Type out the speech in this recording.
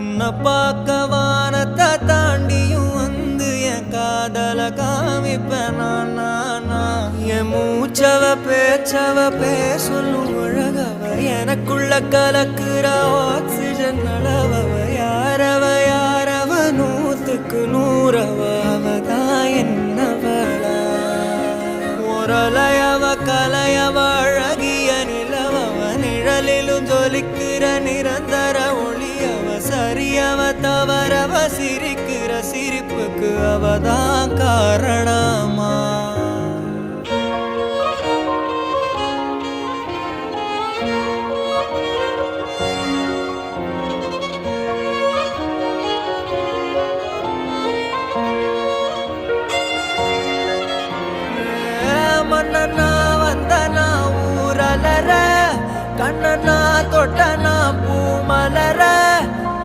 உன்னை பார்க்க வானத்தை தாண்டியும் வந்து என் காதல காமிப்பேன் நான் என் மூச்சவ பேச்சவ பேசலும் அழகவ எனக்குள்ள கலக்குற ஆக்சிஜன் அளவவ யாரவ நூத்துக்கு நூறவ அவதான் என்னவளா முரலையவ கலையவ அழகிய நிலவவ நிழலிலும் ஜொலிக்கிற நிரந்தர ஒளியவ சரியவ தவறவ சிரிக்கிற சிரிப்புக்கு அவதான் காரணமா மன்னனா வந்தனா ஊரலர கண்ணனா தொட்டனா